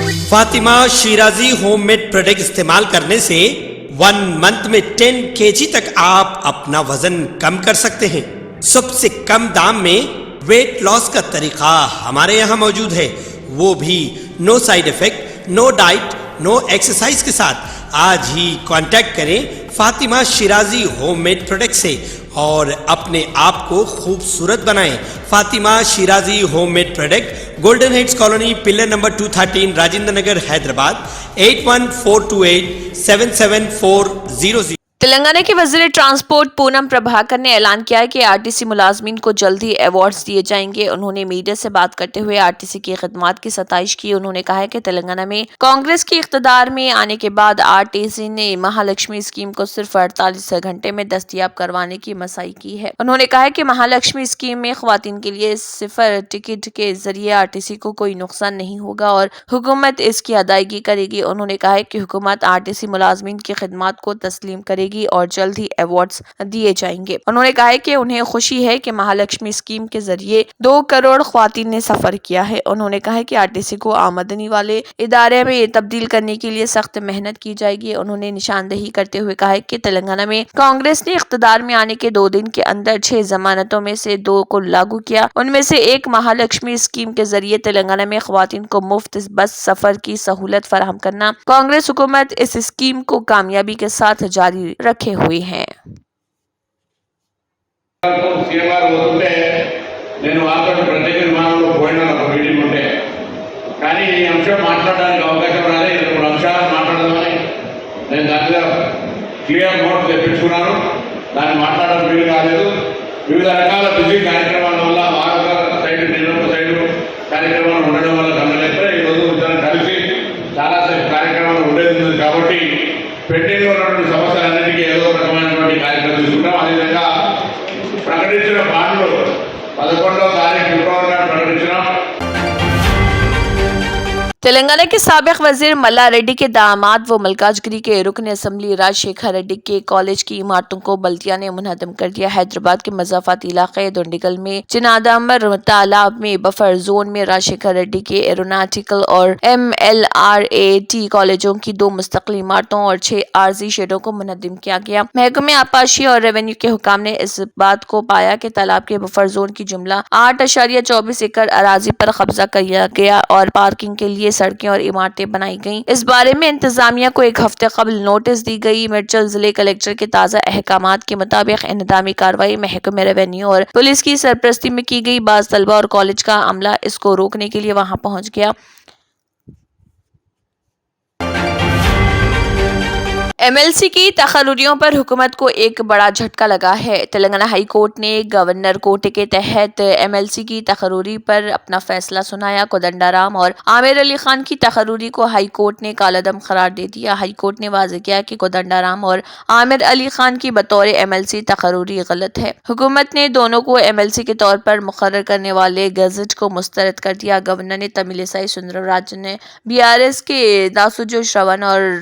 Fatima Shirazi home made product इस्तेमाल करने से 1 मंथ में 10 kg तक आप अपना वजन कम कर सकते हैं। सबसे कम दाम में वेट लॉस का तरीका हमारे यहाँ मौजूद है, वो भी no side effect, no diet, no exercise के साथ। आज ही कांटेक्ट करें Fatima Shirazi home made product से और अपने आप को खूबसूरत बनाएं। Fatima Shirazi home made product, golden heads colony, pillar number 213, Rajendra Nagar, Hyderabad 8142877400। Telangana के वजीर ट्रांसपोर्ट पूनम प्रभाकर ने ऐलान किया है कि आरटीसी मुलाजमीन को जल्द ही अवार्ड्स दिए जाएंगे। उन्होंने मीडिया से बात करते हुए आरटीसी की खिदमत की सताइश की। उन्होंने कहा है कि तेलंगाना में कांग्रेस की इख्तदार में आने के बाद आरटीसी ने महालक्ष्मी स्कीम को सिर्फ 48 घंटे में दस्तयाब करवाने की मसाई की है। उन्होंने कहा है कि महालक्ष्मी स्कीम में खवातीन के लिए सिफर टिकट के जरिए आरटीसी को कोई नुकसान नहीं होगा और हुकूमत इसकी अदायगी करेगी। उन्होंने कहा है कि हुकूमत आरटीसी मुलाजमीन की खिदमत को तस्लीम करेगी और जल्द ही अवार्ड्स दिए जाएंगे। उन्होंने कहा है कि उन्हें खुशी है कि महालक्ष्मी स्कीम के जरिए 2 करोड़ ख्वातीन ने सफर किया है। उन्होंने कहा है कि आरटीसी को आमदनी वाले इदारे में तब्दील करने के लिए सख्त मेहनत की जाएगी। उन्होंने निशानदेही करते हुए कहा है कि तेलंगाना में कांग्रेस ने इख्तदार में आने के 2 दिन के अंदर 6 जमानतों में से 2 को लागू किया। उनमें से एक महालक्ष्मी स्कीम के जरिए तेलंगाना में ख्वातीन को मुफ्त बस सफर की सहूलत फराहम करना। कांग्रेस हुकूमत इस स्कीम को कामयाबी के साथ जारी रखे हुए हैं। నేను వారితో ప్రత్యేక విమానంలో పోయినా ఒక మీటింగ్ ఉంటే కానీ ఈ అంశం మాట్లాడడానికి అవకాశం రాలేదు. 2 అంశాలు మాట్లాడదామని నేను దాని మీద క్లియర్ నోట్ తెప్పించుకున్నాను. దాన్ని మాట్లాడడం వీలు కాలేదు. వివిధ రకాల బిజీ కార్యక్రమాల వల్ల వారొక సైడ్ నేను ఒక సైడ్ కార్యక్రమాలు ఉండడం వల్ల గమనిస్తే ఈరోజు ఇద్దరం కలిసి చాలాసేపు కార్యక్రమాలు ఉండేది కాబట్టి పెండింగ్లో ఉన్నటువంటి సమస్యలన్నింటికీ ఏదో రకమైనటువంటి కార్యక్రమం తీసుకుంటాం. అదేవిధంగా ప్రకటించిన బాండ్లు 11వ తారీఖు ఫిబ్రవరి నాడు ప్రకటించినాం. तेलंगाना के साबिक वजीर मल्ला रेड्डी के दामाद व मलकाजगिरी के रुकन असम्बली राजशेखर रेड्डी के कॉलेज की इमारतों को बल्दिया ने मुनहदम कर दिया। हैदराबाद के मजाफाती इलाके दुंडिगल में चिनादमर तालाब में बफर जोन में राजशेखर रेड्डी के एरोनॉटिकल और MLRAT कॉलेजों की 2 मुस्तकिल इमारतों और 6 आर्जी शेडों को मुनहदम किया गया। महकमे आपाशी और रेवेन्यू के हुकाम ने इस बात को पाया कि तालाब के बफर जोन की जुमला 8.24 एकड़ अराजी पर कब्जा किया गया और पार्किंग के लिए सड़कें और इमारतें बनाई गईं। इस बारे में इंतजामिया को 1 हफ्ते कबल नोटिस दी गई। मिर्चल जिले कलेक्टर के ताज़ा अहकामात के मुताबिक इंतजामी कार्रवाई महकमे रेवेन्यू और पुलिस की सरपरस्ती में की गई। बाज़ तलबा और कॉलेज का अमला इसको रोकने के लिए वहां पहुंच गया। MLC की तकर्रुरियों पर हुकूमत को एक बड़ा झटका लगा है। तेलंगाना हाई कोर्ट ने गवर्नर कोटे के तहत MLC की तकर्रुरी पर अपना फैसला सुनाया। कोदंडाराम और आमिर अली खान की तकर्रुरी को हाई कोर्ट ने कालादम करार दे दिया। हाई कोर्ट ने वाज़ेह किया कि कोदंडाराम और आमिर अली खान की बतौर MLC तकर्रुरी गलत है। हुकूमत ने दोनों को MLC के तौर पर मुकर्रर करने वाले गजट को मुस्तरद कर दिया। गवर्नर ने तमिलिसाई सुंदरराजन ने BRS के दासुजो श्रवण और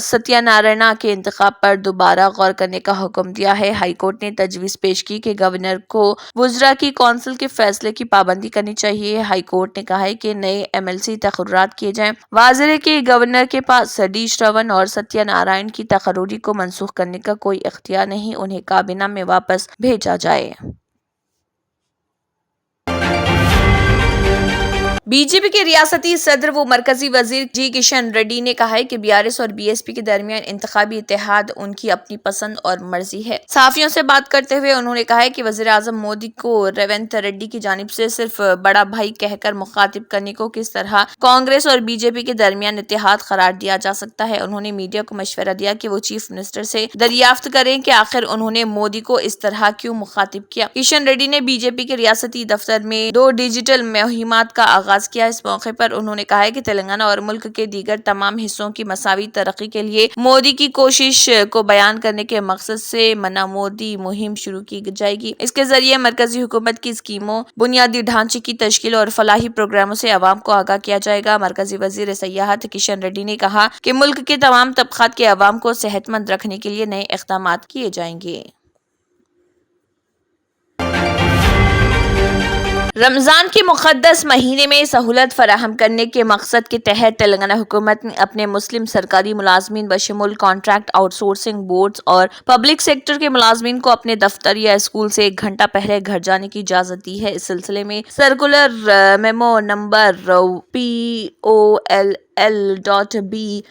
सत्यानारायणा के इंतखाब पर दोबारा गौर करने का हुक्म दिया है। हाई कोर्ट ने तजवीज़ पेश की कि गवर्नर को वुज़रा की कौंसिल के फैसले की पाबंदी करनी चाहिए। हाई कोर्ट ने कहा है कि नए MLC तकर्रुरात किए जाएं। वाज़ेह है कि गवर्नर के पास D श्रवण और सत्यानारायण की तकर्रुरी को मनसूख करने का कोई इख्तियार नहीं, उन्हें काबीना में वापस भेजा जाए। बीजेपी के रियासती सदर व मरकजी वजीर जी किशन रेड्डी ने कहा है कि BRS और BSP के दरमियान इंतखाबी इत्तेहाद उनकी अपनी पसंद और मर्जी है। सहाफियों से बात करते हुए उन्होंने कहा है कि वजीर आजम मोदी को रेवंत रेड्डी की जानिब से सिर्फ बड़ा भाई कहकर मुखातिब करने को किस तरह कांग्रेस और BJP के दरमियान इत्तेहाद करार दिया जा सकता है। उन्होंने मीडिया को मशवरा दिया कि वो चीफ मिनिस्टर से दरियाफ्त करें कि आखिर उन्होंने मोदी को इस तरह क्यों मुखातिब किया। किशन रेड्डी ने BJP के रियासती दफ्तर में 2 डिजिटल मुहिमात का आगाज किया। इस मौके पर उन्होंने कहा है कि तेलंगाना और मुल्क के दीगर तमाम हिस्सों की मसावी तरक्की के लिए मोदी की कोशिश को बयान करने के मकसद से मना मोदी मुहिम शुरू की जाएगी। इसके जरिए मरकजी हुकूमत की स्कीमों, बुनियादी ढांचे की तश्कील और फलाही प्रोग्रामों से अवाम को आगाह किया जाएगा। मरकजी वजीर सयाहत किशन रेड्डी ने कहा कि मुल्क के तमाम तबकात के अवाम को सेहतमंद रखने के लिए नए इक़दामात किए जाएंगे। रमजान के मुक़द्दस महीने में सहूलत फराहम करने के मकसद के तहत तेलंगाना हुकूमत ने अपने मुस्लिम सरकारी मुलाजमीन बशमूल कॉन्ट्रैक्ट आउटसोर्सिंग बोर्ड्स और पब्लिक सेक्टर के मुलाजमीन को अपने दफ्तर या स्कूल से 1 घंटा पहले घर जाने की इजाज़त दी है। इस सिलसिले में सर्कुलर मेमो नंबर POLL.B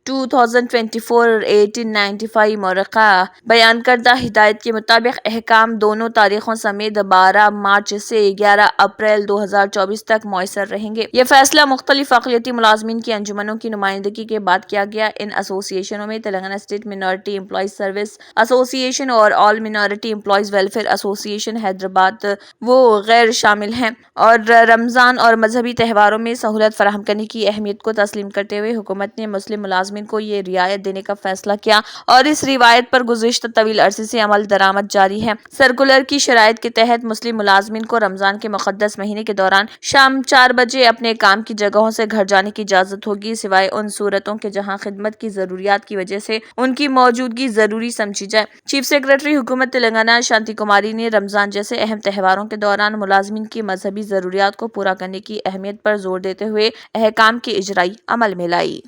2024-1895 मौरक़ा बयान करदा हिदायत के मुताबिक अहकाम दोनों तारीखों समेत 12 मार्च से 11 अप्रैल 2024 तक मौसर रहेंगे। यह फैसला मुख्तलिफ अक़लियती मुलाजमीन की अंजुमनों की नुमाइंदगी के बाद किया गया। इन एसोसिएशनों में Telangana state minority employees service association और all minority employees welfare association Hyderabad वो गैर शामिल हैं। और रमज़ान और मजहबी त्योहारों में सहूलत फराहम करने की अहमियत को तस्लीम करते हुए हुकूमत ने मुस्लिम मुलाजमीन को ये रियायत देने का फैसला किया और इस रिवायत पर गुज़िश्ता तवील अरसे से अमल दरामद जारी है। सर्कुलर की शराइत के तहत मुस्लिम मुलाजमीन को रमजान के मुक़द्दस महीने के दौरान शाम 4 बजे अपने काम की जगहों से घर जाने की इजाज़त होगी, सिवाय उन सूरतों के जहाँ खिदमत की ज़रूरियात की वजह से उनकी मौजूदगी ज़रूरी समझी जाए। चीफ सेक्रेटरी हुकूमत तेलंगाना शांति कुमारी ने रमजान जैसे अहम त्योहारों के दौरान मुलाजमीन की मजहबी ज़रूरियात को पूरा करने की अहमियत पर जोर देते हुए अहकाम की इजराई अमल में लाई।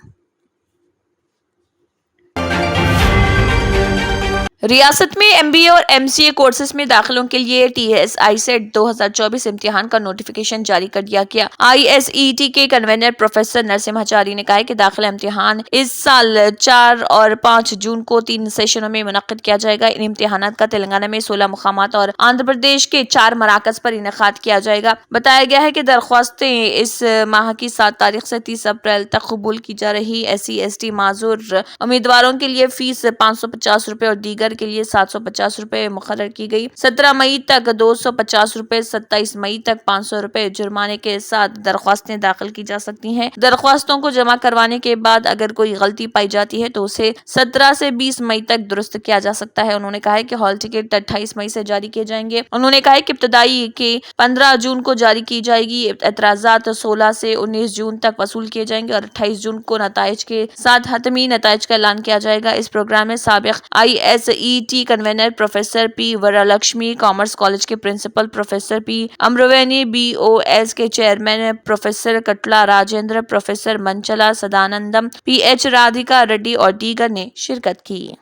रियासत में MBA और MCA कोर्सेज में दाखिलों के लिए TSI सेट 2024 इम्तिहान का नोटिफिकेशन जारी कर दिया गया। ISET के कन्वेनर प्रोफेसर नरसिम्हाचारी ने कहा है कि दाखिला इम्तिहान इस साल 4 और 5 जून को 3 सेशनों में मुनक्किद किया जाएगा। इन इम्तिहानात का तेलंगाना में 16 मुकामात और आंध्र प्रदेश के 4 मराकज पर इनेकाद किया जाएगा। बताया गया है कि दरख्वास्तें इस माह की 7 तारीख से 30 अप्रैल तक कबूल की जा रही। SC ST माजूर उम्मीदवारों के लिए फीस 550 रुपए और दीगर के लिए 750 रुपए मुकर्रर की गई। 17 मई तक 250 रुपए, 27 मई तक 500 रुपए जुर्माने के साथ दरख्वास्तें दाखिल की जा सकती हैं। दरख्वास्तों को जमा करवाने के बाद अगर कोई गलती पाई जाती है तो उसे 17 से 20 मई तक दुरुस्त किया जा सकता है। उन्होंने कहा है कि हॉल टिकट 28 मई से जारी किए जाएंगे। उन्होंने कहा है कि इब्तदाई के 15 जून को जारी की जाएगी। एतराजात 16 से 19 जून तक वसूल किए जाएंगे और 28 जून को नताइज के साथ हतमी नताइज का ऐलान किया जाएगा। इस प्रोग्राम में साबिक ISET convener professor P Varalakshmi, commerce college के प्रिंसिपल प्रोफेसर P अमरवेनी, BOS के चेयरमैन प्रोफेसर कटला राजेंद्र, प्रोफेसर मंचला सदानंदम, PH राधिका रेड्डी और दीगर ने शिरकत की।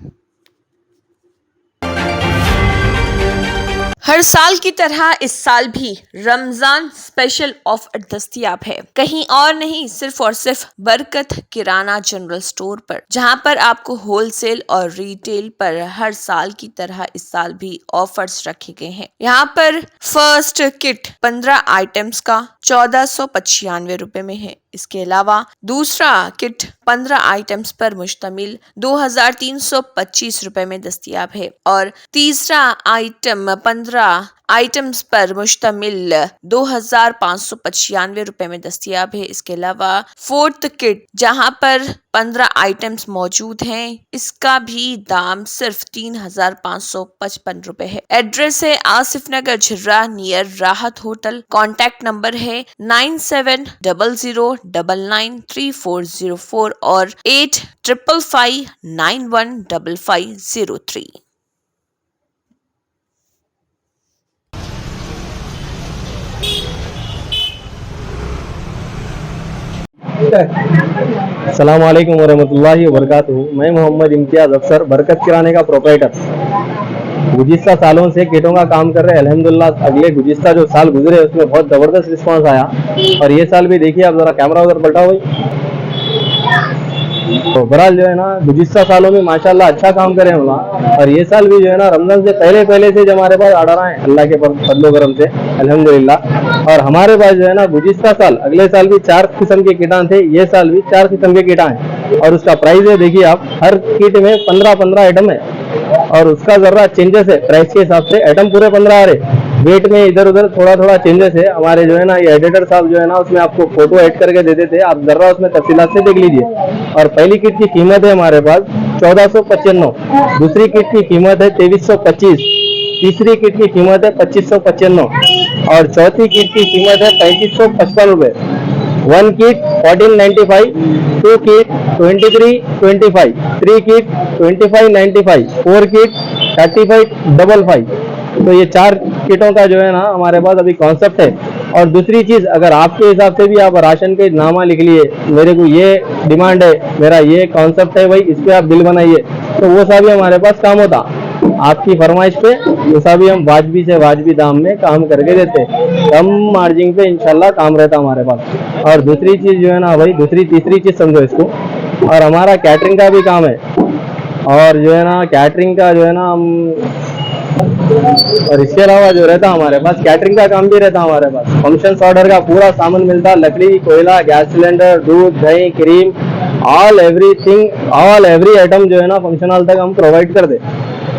हर साल की तरह इस साल भी रमजान स्पेशल ऑफर दस्तयाब है, कहीं और नहीं, सिर्फ और सिर्फ बरकत किराना जनरल स्टोर पर, जहां पर आपको होलसेल और रिटेल पर हर साल की तरह इस साल भी ऑफर्स रखे गए हैं। यहां पर फर्स्ट किट 15 आइटम्स का 1495 रुपए में है। इसके अलावा दूसरा किट 15 आइटम्स पर मुश्तमिल 2325 रुपए में दस्तयाब है और तीसरा आइटम 15 आइटम्स पर मुश्तमिल 2595 रुपए में दस्तयाब है। इसके अलावा फोर्थ किट जहां पर 15 आइटम्स मौजूद हैं, इसका भी दाम सिर्फ 3555 रुपए है। एड्रेस है आसिफ नगर झिर्रा नियर राहत होटल। कॉन्टैक्ट नंबर है 9700993404 और 8555915503। अस्सलाम वालेकुम वरहमतुल्लाहि वबरकातुहू। मैं मोहम्मद इम्तियाज़ अफसर बरकत किराने का प्रोपराइटर गुज़िश्ता सालों से किटों का काम कर रहे हैं। अल्हम्दुलिल्लाह अगले गुज़िश्ता जो साल गुजरे उसमें बहुत ज़बरदस्त रिस्पांस आया और ये साल भी देखिए, आप ज़रा कैमरा उधर पलटा हुई तो बहरहाल जो है ना गुज़िश्ता सालों में माशाल्लाह अच्छा काम करे होला और ये साल भी जो है ना रमज़ान से पहले से जो हमारे पास ऑर्डर आए अल्लाह के फजलो करम से अल्हम्दुलिल्लाह। और हमारे पास जो है ना गुज़िश्ता साल अगले साल भी 4 किस्म के किटां थे, ये साल भी 4 किस्म के किटां हैं और उसका प्राइस है देखिए आप, हर किट में 15 आइटम है और उसका जरा चेंजेस है प्राइस के हिसाब से। आइटम पूरे 15 आ रहे, वेट में इधर उधर थोड़ा चेंजेस है। हमारे जो है ना ये एडिटर साहब जो है ना उसमें आपको फोटो ऐड करके दे देते, आप जरा उसमें तफसीलात से देख लीजिए। और पहली किट की कीमत है हमारे पास 1495, दूसरी किट की कीमत है 2325, तीसरी किट की कीमत है 2595 और चौथी किट की कीमत है 3555 रुपए। 1 किट 1495, 2 किट 2325, 3 किट 2595, 4 किट 3555। तो ये 4 किटों का जो है ना हमारे पास अभी कॉन्सेप्ट है और दूसरी चीज, अगर आपके हिसाब से भी आप राशन के नामा लिख लिए, मेरे को ये डिमांड है, मेरा ये कॉन्सेप्ट है भाई, इस पे आप बिल बनाइए, तो वो सा भी हमारे पास काम होता। आपकी फरमाइश पे वैसा भी हम वाजबी से वाजबी दाम में काम करके देते, कम मार्जिन पे इंशाल्लाह काम रहता हमारे पास। और दूसरी चीज जो है ना भाई, दूसरी तीसरी चीज समझो इसको, और हमारा कैटरिंग का भी काम है, और जो है ना कैटरिंग का जो है ना हम, और इसके अलावा जो रहता हमारे पास कैटरिंग का काम भी रहता हमारे पास। फंक्शन ऑर्डर का पूरा सामान मिलता, लकड़ी, कोयला, गैस सिलेंडर, दूध, दही, cream, all everything, all every item जो है ना फंक्शन हॉल तक हम प्रोवाइड कर दे।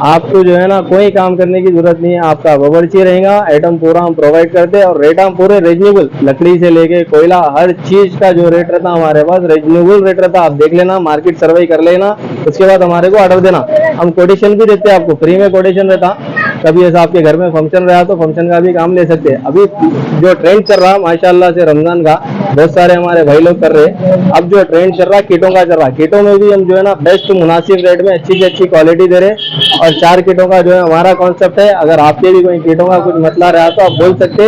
आपको जो है ना कोई काम करने की जरूरत नहीं है, आपका बावर्ची रहेगा, आइटम पूरा हम प्रोवाइड करते हैं, और रेट हम पूरे रीजनेबल, लकड़ी से लेके कोयला, हर चीज का जो रेट रहता हमारे पास रीजनेबल रेट रहता। आप देख लेना, मार्केट सर्वे कर लेना, उसके बाद हमारे को ऑर्डर देना। हम कोटेशन भी देते हैं आपको, फ्री में कोटेशन रहता। कभी ऐसा आपके घर में फंक्शन रहा तो फंक्शन का भी काम ले सकते हैं। अभी जो ट्रेंड चल रहा माशाल्लाह से रमजान का, बहुत सारे हमारे भाई लोग कर रहे हैं। अब जो ट्रेंड चल रहा किटों का चल रहा, किटों में भी हम जो है ना बेस्ट मुनासिब रेट में अच्छी से अच्छी क्वालिटी दे रहे। और 4 किटों का जो है हमारा कॉन्सेप्ट है, अगर आपके भी कोई किटों का कुछ मसला रहा तो आप बोल सकते।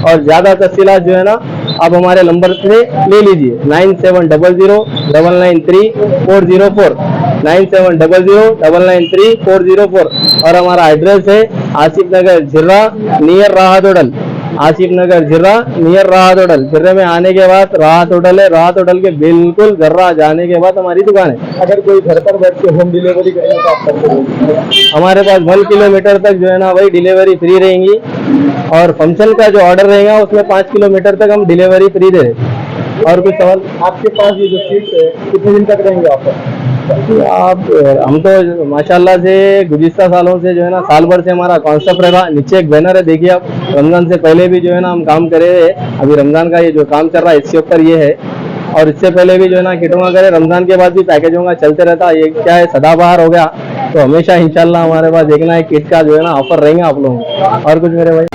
और ज्यादा तफसीलात जो है ना आप हमारे नंबर से ले लीजिए, 9700993404, 9700993404। और हमारा एड्रेस है आसिफ नगर झिर्रा नियर राहत होटल, आसिफ नगर झिर्रा नियर राहत होटल। झिर्रे में आने के बाद राहत होटल है, राहत होटल के बिल्कुल जर्रा जाने के बाद हमारी दुकान है। अगर कोई घर पर बैठ के होम डिलीवरी करना तो आप सकते, हमारे पास 1 किलोमीटर तक जो है ना वही डिलीवरी फ्री रहेंगी। और फंक्शन का जो ऑर्डर रहेगा उसमें 5 किलोमीटर तक हम डिलीवरी फ्री दे रहे। और कुछ सवाल? आपके पास ये जो सीट है कितने दिन तक रहेंगे आप हम तो माशाल्लाह से गुज़िश्ता सालों से जो है ना साल भर से हमारा कॉन्सेप्ट रहा। नीचे एक बैनर है, देखिए आप, रमजान से पहले भी जो है ना हम काम करे हैं। अभी रमजान का ये जो काम चल रहा है इसके ऊपर ये है, और इससे पहले भी जो है ना किटों का करे, रमजान के बाद भी पैकेजों का चलते रहता। ये क्या है, सदाबहार हो गया, तो हमेशा इंशाल्लाह हमारे पास एक ना एक किट का जो है ना ऑफर रहेंगे आप लोगों को। और कुछ मेरे भाई?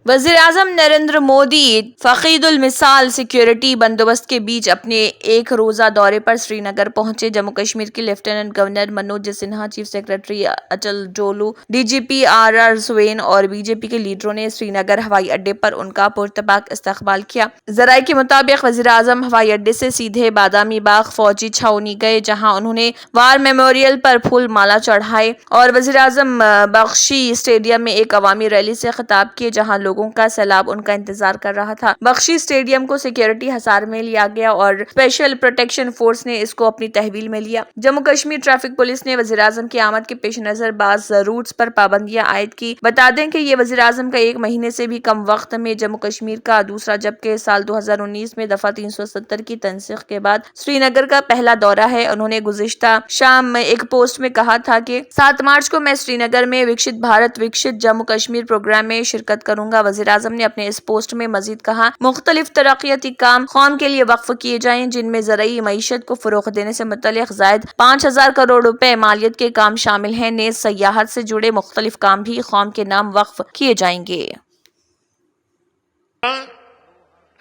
वज़ीर-ए-आज़म नरेंद्र मोदी फ़क़ीदुल मिसाल सिक्योरिटी बंदोबस्त के बीच अपने एक रोज़ा दौरे पर श्रीनगर पहुंचे। जम्मू कश्मीर के lieutenant governor Manoj Sinha, chief secretary अचल डोलू, डीजीपी आर सुवेन और बीजेपी के लीडरों ने श्रीनगर हवाई अड्डे पर उनका पुरतबाक इस्तकबाल किया। ज़राए के मुताबिक वज़ीर-ए-आज़म हवाई अड्डे से सीधे बादामी बाग फौजी छावनी गए, जहां उन्होंने वार मेमोरियल पर फूल माला चढ़ाए और वज़ीर-ए-आज़म बख्शी स्टेडियम में एक अवामी रैली से खिताब किए, जहां लोगों का सैलाब उनका इंतजार कर रहा था। बख्शी स्टेडियम को सिक्योरिटी हिसार में लिया गया और स्पेशल प्रोटेक्शन फोर्स ने इसको अपनी तहवील में लिया। जम्मू कश्मीर ट्रैफिक पुलिस ने वज़ीर-ए-आज़म की आमद के पेश नजर बाज रूट्स पर पाबंदियां आयद की। बता दें कि ये वज़ीर-ए-आज़म का 1 महीने से भी कम वक्त में जम्मू कश्मीर का दूसरा, जबकि साल 2019 में दफा 370 की तनसीख के बाद श्रीनगर का पहला दौरा है। उन्होंने गुज़िश्ता शाम में एक पोस्ट में कहा था कि 7 मार्च को मैं श्रीनगर में विकसित भारत विकसित जम्मू कश्मीर प्रोग्राम में शिरकत करूंगा। वज़ीर-ए-आज़म ने अपने इस पोस्ट में मजीद कहा, मुख्तलिफ तरक्याती काम कौम के लिए वक्फ किए जाएं, जिनमें ज़राई मईशत को फरोग़ देने से मुतल्लिक़ ज़ायद 5000 करोड़ रुपए मालियत के काम शामिल हैं। नेज़ सयाहत से जुड़े मुख्तलिफ काम भी कौम के नाम वक्फ किए जाएंगे।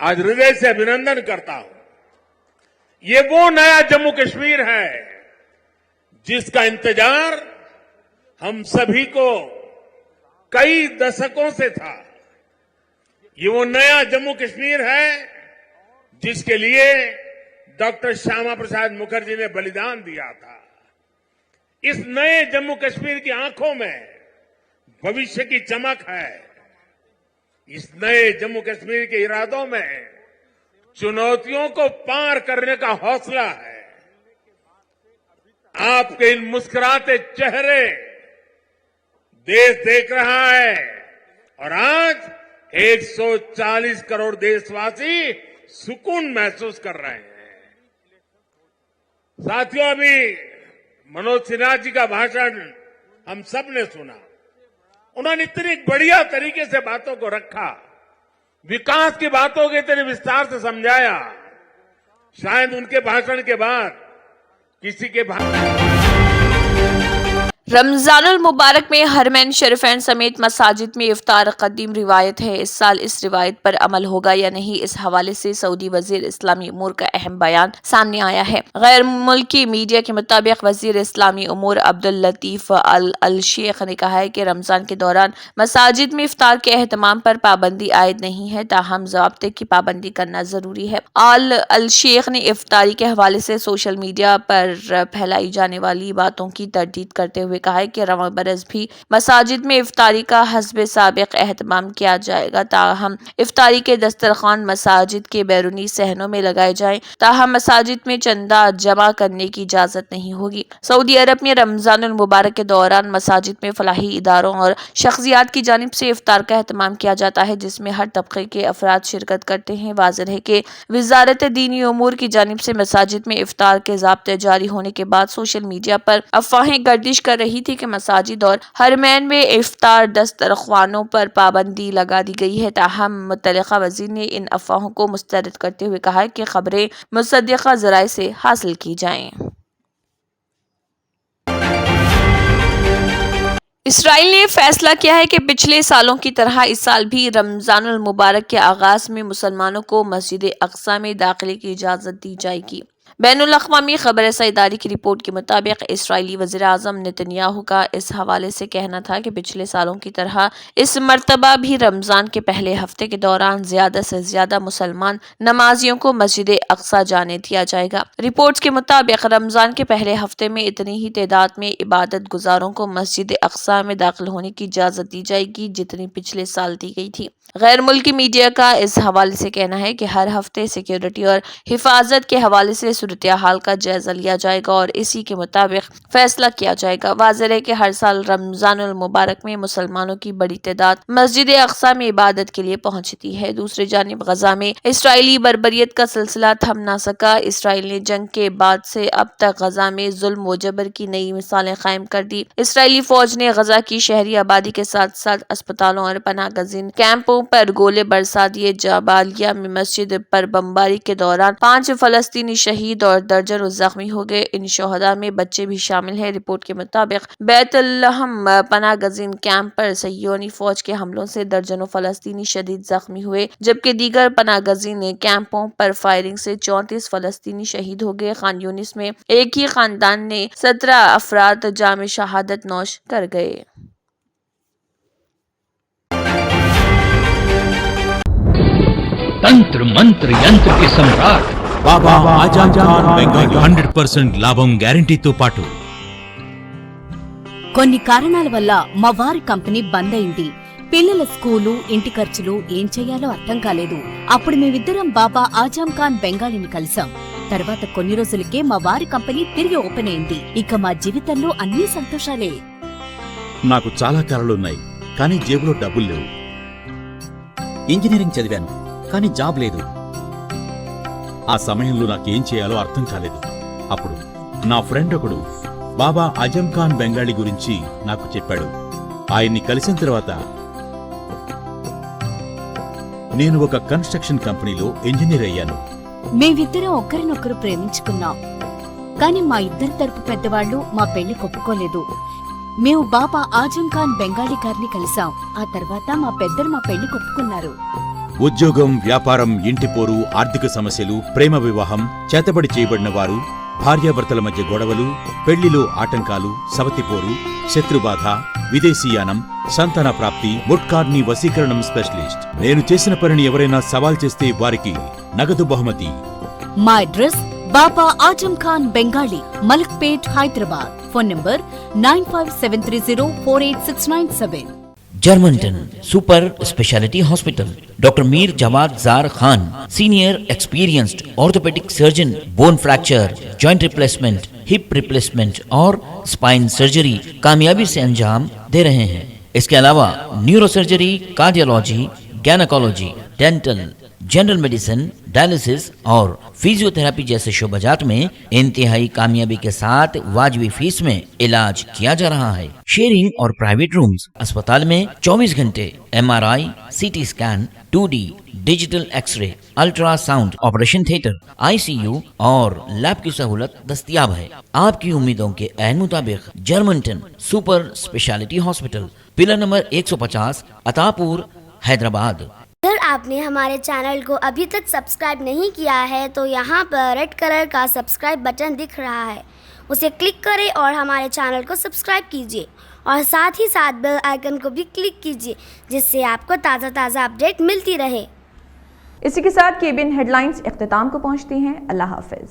आज हृदय से अभिनंदन करता हूं। ये वो नया जम्मू कश्मीर है जिसका इंतजार हम सभी को कई दशकों से था। ये वो नया जम्मू कश्मीर है जिसके लिए डॉक्टर श्यामा प्रसाद मुखर्जी ने बलिदान दिया था। इस नए जम्मू कश्मीर की आंखों में भविष्य की चमक है। इस नए जम्मू कश्मीर के इरादों में चुनौतियों को पार करने का हौसला है। आपके इन मुस्कुराते चेहरे देश देख रहा है और आज 140 करोड़ देशवासी सुकून महसूस कर रहे हैं। साथियों, अभी मनोज सिन्हा जी का भाषण हम सब ने सुना। उन्होंने इतनी बढ़िया तरीके से बातों को रखा, विकास की बातों को इतने विस्तार से समझाया। शायद उनके भाषण के बाद किसी के रमजानुल मुबारक में हरमैन शरीफैन समेत मसाजिद में इफ्तार कदीम रिवायत है। इस साल इस रिवायत पर अमल होगा या नहीं, इस हवाले से सऊदी वजीर इस्लामी उमूर का अहम बयान सामने आया है। गैर मुल्की मीडिया के मुताबिक वजीर इस्लामी उमूर अब्दुल लतीफ अल शेख ने कहा है कि रमजान के दौरान मसाजिद में इफ्तार के एहतमाम पर पाबंदी आयद नहीं है, ताहम ज़ाब्ते की पाबंदी करना जरूरी है। अल शेख ने इफ्तारी के हवाले से सोशल मीडिया पर फैलाई जाने वाली बातों की तरदीद करते हुए कहा है कि रवां बरस भी मसाजिद में इफ्तारी का हस्बे साबिक एहतमाम किया जाएगा, ताहम इफ्तारी के दस्तरखान मसाजिद के बैरूनी सहनों में लगाए जाएं, ताहम मसाजिद में चंदा जमा करने की इजाजत नहीं होगी। सऊदी अरब में रमजानुल मुबारक के दौरान मसाजिद में फलाही इदारों और शख्सियात की जानिब से इफ्तार का एहतमाम किया जाता है, जिसमें हर तबके के अफराद शिरकत करते हैं। वाज़ेह है कि वजारत दीनी उमूर की जानिब से मसाजिद में इफ्तार के ज़ाब्ते जारी होने के बाद सोशल मीडिया पर अफवाहें गर्दिश कर रही थी कि मसाजिद और हरमैन में इफ्तार दस्तरख्वानों पर पाबंदी लगा दी गई है। ताहम मुतल्लिका वजीर ने इन अफवाहों को मुस्तरद करते हुए कहा है कि खबरें मुसद्दिक़ा ज़राए से हासिल की जाएं। इसराइल ने फैसला किया है कि पिछले सालों की तरह इस साल भी रमजानुल मुबारक के आगाज में मुसलमानों को मस्जिद अक्सा में दाखिले की इजाज़त दी जाएगी। बैनुल अक़वामी ख़बर-ए इदारे की रिपोर्ट के मुताबिक इस्राइली वज़ीर-ए-आज़म नेतन्याहू का इस हवाले से कहना था कि पिछले सालों की तरह इस मरतबा भी रमज़ान के पहले हफ्ते के दौरान ज़्यादा से ज़्यादा मुसलमान नमाजियों को मस्जिद अक्सा जाने दिया जाएगा। रिपोर्ट्स के मुताबिक रमज़ान के पहले हफ्ते में इतनी ही तादाद में इबादत गुजारों को मस्जिद अक्सा में दाखिल होने की इजाज़त दी जाएगी जितनी पिछले साल दी गई थी। गैर मुल्की मीडिया का इस हवाले से कहना है कि हर हफ्ते सिक्योरिटी और हिफाजत के हवाले से सूरत हाल का जायजा लिया जाएगा और इसी के मुताबिक फैसला किया जाएगा। वाज़ेह है कि हर साल रमजानुल मुबारक में मुसलमानों की बड़ी तादाद मस्जिद अक्सा में इबादत के लिए पहुंचती है। दूसरी जानिब गजा में इसराइली बर्बरियत का सिलसिला थम ना सका। इसराइल ने जंग के बाद से अब तक गजा में जुल्म व जबर की नई मिसालें कायम कर दी। इसराइली फौज ने गजा की शहरी आबादी के साथ साथ अस्पतालों और पनाहगज़ीन कैंपों पर गोले बरसा दिए। जाबालिया में मस्जिद पर बमबारी के दौरान 5 फलस्तीनी शहीद और दर्जनों जख्मी हो गए। इन शोहदा में बच्चे भी शामिल हैं। रिपोर्ट के मुताबिक बैतुल-लहम पनाहगज़ीन कैंप पर सह्योनी फौज के हमलों से दर्जनों फलस्तीनी शदीद जख्मी हुए, जबकि दीगर पनाहगज़ीन कैंपों पर फायरिंग से 34 फलस्तीनी शहीद हो गए। खान यूनिस में एक ही खानदान ने 17 अफराद जाम शहादत नोश कर गए। तंत्र मंत्र यंत्र के सम्राट బాబా ఆజం ఖాన్ బెంగాలీ 100% లాభం గ్యారంటీతో పాటు కొన్ని కారణాల వల్ల మా వారి కంపెనీ బంద్ అయింది. పిల్లల స్కూలు, ఇంటి ఖర్చులు ఏం చెయ్యాలో అర్థం కాలేదు. అప్పుడు మేమిద్దరం బాబా ఆజం ఖాన్ బెంగాలీని కలిసాం. తర్వాత కొన్ని రోజులకే మా వారి కంపెనీ తిరిగి ఓపెన్ అయింది. ఇక మా జీవితంలో అన్ని సంతోషాలే. నాకు చాలా కలలున్నాయి, కానీ జేబులో డబ్బులు లేవు. ఇంజనీరింగ్ చదివాను, కానీ జాబ్ లేదు. ఆ సమయంలో నాకేం చేయాలో అర్థం కాలేదు. అప్పుడు నా ఫ్రెండ్ ఒకడు బాబా ఆజం ఖాన్ బెంగాలీ గురించి నాకు చెప్పాడు. ఆయన్ని కలిసిన తర్వాత నేను ఒక కన్స్ట్రక్షన్ కంపెనీలో ఇంజనీర్ అయ్యాను. మేమిద్దరం ఒకరినొకరు ప్రేమించుకున్నాం. కాని మా ఇద్దరి తరపు పెద్దవాళ్లు మా పెళ్లి ఒప్పుకోలేదు. మేము బాబా ఆజం ఖాన్ బెంగాలీ గారిని కలిసాం. ఆ తర్వాత మా పెద్దలు మా పెళ్లి ఒప్పుకున్నారు. ఉద్యోగం, వ్యాపారం, ఇంటి పోరు, ఆర్థిక సమస్యలు, ప్రేమ వివాహం, చేతబడి చేయబడిన వారు, భార్యాభర్తల మధ్య గొడవలు, పెళ్లిలో ఆటంకాలు, సవతిపోరు, శత్రుబాధ, విదేశీయానం, సంతాన ప్రాప్తి, ముట్కార్ని వశీకరణం స్పెషలిస్ట్. నేను చేసిన పనిని ఎవరైనా సవాల్ చేస్తే వారికి నగదు బహుమతి. మా address Baba Azam Khan Bengali, Malakpet, Hyderabad. Phone number 9573048697. जर्मनटन super speciality hospital, doctor Mir Jawad जार Khan, senior experienced orthopaedic surgeon, bone fracture, joint replacement, hip replacement और स्पाइन सर्जरी कामयाबी से अंजाम दे रहे हैं। इसके अलावा neuro surgery, cardiology, gynaecology, dental, general medicine, dialysis और फिजियोथेरेपी जैसे शोबाजात में इंतहाई कामयाबी के साथ वाजबी फीस में इलाज किया जा रहा है। शेयरिंग और प्राइवेट रूम्स, अस्पताल में 24 घंटे MRI, CT scan, 2D digital x-ray, ultrasound, operation theatre, ICU और लैब की सहूलत दस्तयाब है। आपकी उम्मीदों के ऐन मुताबिक Germanten super speciality hospital, pillar number 150, Attapur, Hyderabad. अगर आपने हमारे चैनल को अभी तक सब्सक्राइब नहीं किया है तो यहाँ पर रेड कलर का सब्सक्राइब बटन दिख रहा है, उसे क्लिक करें और हमारे चैनल को सब्सक्राइब कीजिए और साथ ही साथ बेल आइकन को भी क्लिक कीजिए, जिससे आपको ताज़ा अपडेट मिलती रहे। इसी के साथ केबिन हेडलाइंस इख्तिताम को पहुंचती हैं। अल्लाह हाफिज।